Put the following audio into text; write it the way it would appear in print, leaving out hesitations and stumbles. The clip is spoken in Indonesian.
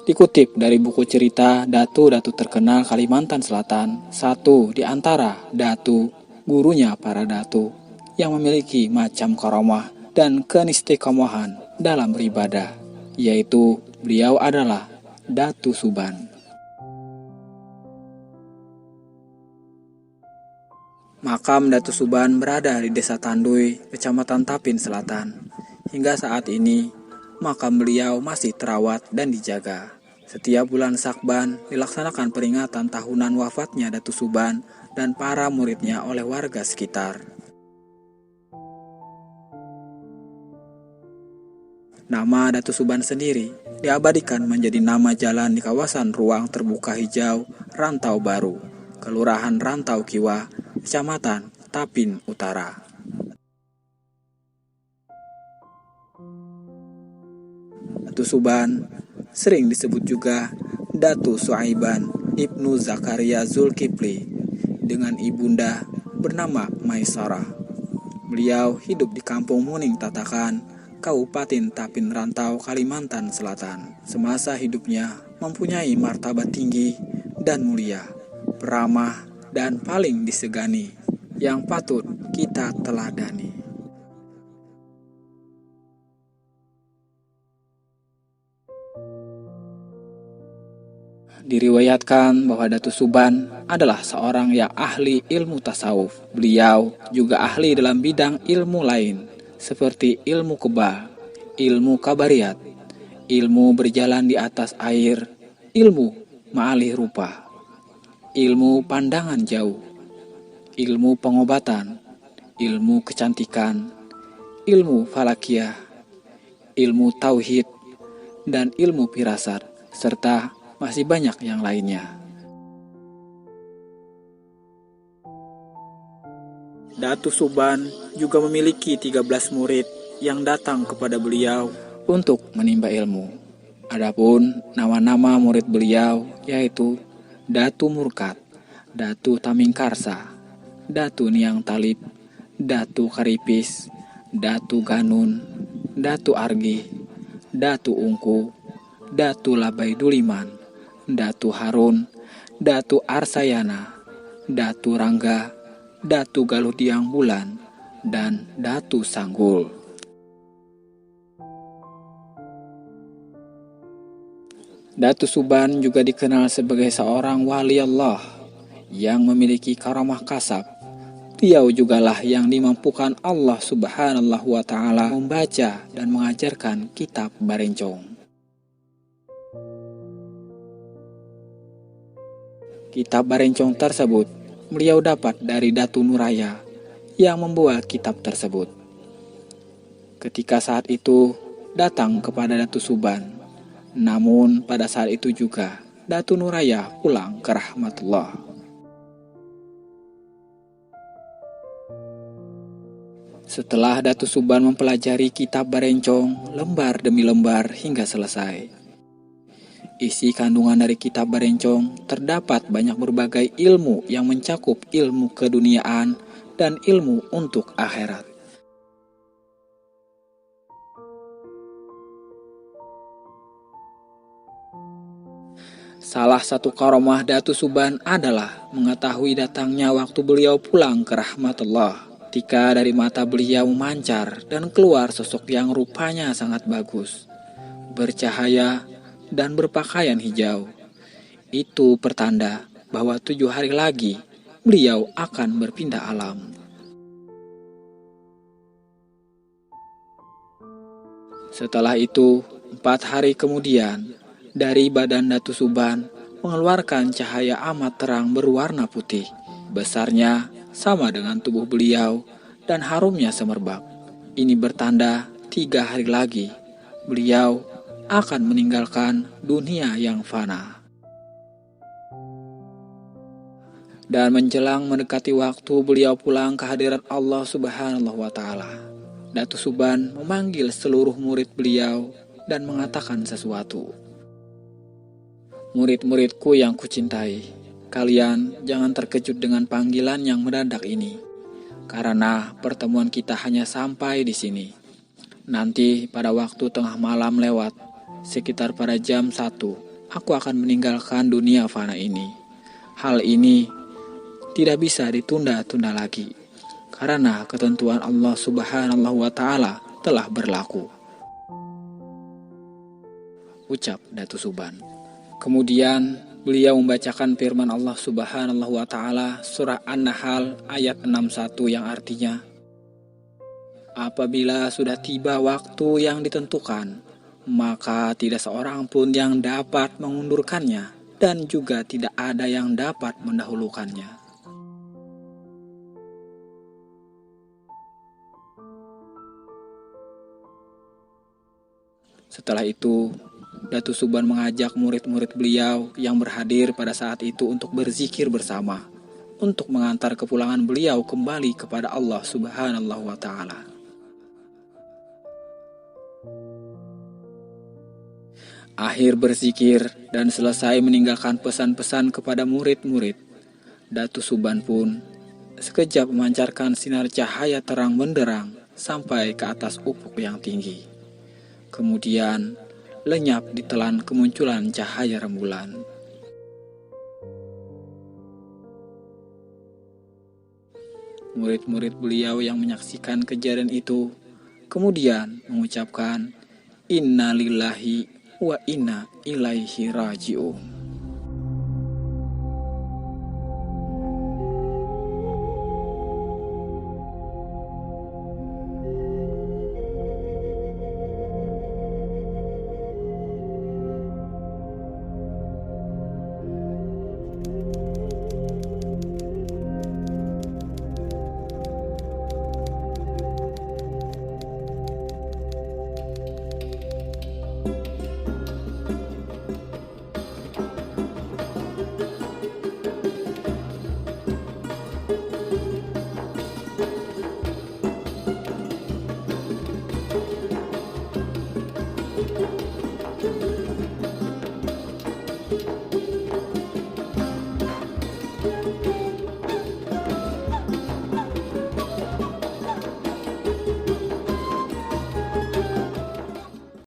Dikutip dari buku cerita Datu-Datu Terkenal Kalimantan Selatan, satu di antara datu, gurunya para datu, yang memiliki macam karomah dan keistiqomahan dalam beribadah, yaitu beliau adalah Datu Suban. Makam Datu Suban berada di Desa Tanduy, Kecamatan Tapin Selatan. Hingga saat ini, makam beliau masih terawat dan dijaga. Setiap bulan Sakban dilaksanakan peringatan tahunan wafatnya Datu Suban dan para muridnya oleh warga sekitar. Nama Datu Suban sendiri diabadikan menjadi nama jalan di kawasan ruang terbuka hijau Rantau Baru, Kelurahan Rantau Kiwa, Kecamatan Tapin Utara. Datu Suban sering disebut juga Datu Suaiban Ibnu Zakaria Zulkifli dengan ibunda bernama Maisarah. Beliau hidup di Kampung Muning Tatakan, Kabupaten Tapin Rantau, Kalimantan Selatan. Semasa hidupnya mempunyai martabat tinggi dan mulia, ramah dan paling disegani, yang patut kita teladani. Diriwayatkan bahwa Datu Suban adalah seorang yang ahli ilmu tasawuf. Beliau juga ahli dalam bidang ilmu lain, seperti ilmu kebal, ilmu kabariyat, ilmu berjalan di atas air, ilmu ma'alih rupa, ilmu pandangan jauh, ilmu pengobatan, ilmu kecantikan, ilmu falakiyah, ilmu tauhid, dan ilmu firasat, serta masih banyak yang lainnya. Datu Suban juga memiliki 13 murid yang datang kepada beliau untuk menimba ilmu. Adapun nama-nama murid beliau yaitu Datu Murkat, Datu Tamingkarsa, Datu Niang Talib, Datu Karipis, Datu Ganun, Datu Argi, Datu Ungku, Datu Labaiduliman, Datu Harun, Datu Arsayana, Datu Rangga, Datu Galuh Diang Bulan, dan Datu Sanggul. Datu Suban juga dikenal sebagai seorang wali Allah yang memiliki karamah kasab. Beliau jugalah yang dimampukan Allah Subhanahu wa Ta'ala membaca dan mengajarkan kitab Barencong. Kitab Barencong tersebut beliau dapat dari Datu Nuraya yang membuat kitab tersebut. Ketika saat itu datang kepada Datu Suban, namun pada saat itu juga Datu Nuraya pulang ke rahmatullah. Setelah Datu Suban mempelajari kitab Barencong lembar demi lembar hingga selesai, isi kandungan dari kitab Barencong terdapat banyak berbagai ilmu yang mencakup ilmu keduniaan dan ilmu untuk akhirat. Salah satu karomah Datu Suban adalah mengetahui datangnya waktu beliau pulang ke rahmatullah. Ketika dari mata beliau memancar dan keluar sosok yang rupanya sangat bagus, bercahaya, dan berpakaian hijau. Itu pertanda bahwa 7 hari lagi beliau akan berpindah alam. Setelah itu, 4 hari kemudian, dari badan Datu Suban mengeluarkan cahaya amat terang berwarna putih. Besarnya sama dengan tubuh beliau dan harumnya semerbak. Ini bertanda 3 hari lagi beliau akan meninggalkan dunia yang fana. Dan menjelang mendekati waktu beliau pulang ke hadirat Allah Subhanahu wa Ta'ala, Datu Suban memanggil seluruh murid beliau dan mengatakan sesuatu. Murid-muridku yang kucintai, kalian jangan terkejut dengan panggilan yang mendadak ini, karena pertemuan kita hanya sampai di sini. Nanti pada waktu tengah malam lewat, sekitar pada jam 1, aku akan meninggalkan dunia fana ini. Hal ini tidak bisa ditunda-tunda lagi, karena ketentuan Allah Subhanahu wa Ta'ala telah berlaku, ucap Datu Suban. Kemudian beliau membacakan firman Allah Subhanahu wa Ta'ala surah An-Nahl ayat 61 yang artinya, apabila sudah tiba waktu yang ditentukan, maka tidak seorang pun yang dapat mengundurkannya, dan juga tidak ada yang dapat mendahulukannya. Setelah itu, Datu Suban mengajak murid-murid beliau yang berhadir pada saat itu untuk berzikir bersama, untuk mengantar kepulangan beliau kembali kepada Allah Subhanahu wa Ta'ala. Akhir berzikir dan selesai meninggalkan pesan-pesan kepada murid-murid, Datu Suban pun sekejap memancarkan sinar cahaya terang benderang sampai ke atas ufuk yang tinggi. Kemudian lenyap ditelan kemunculan cahaya rembulan. Murid-murid beliau yang menyaksikan kejadian itu kemudian mengucapkan, Inna lillahi wa inna ilaihi raji'un.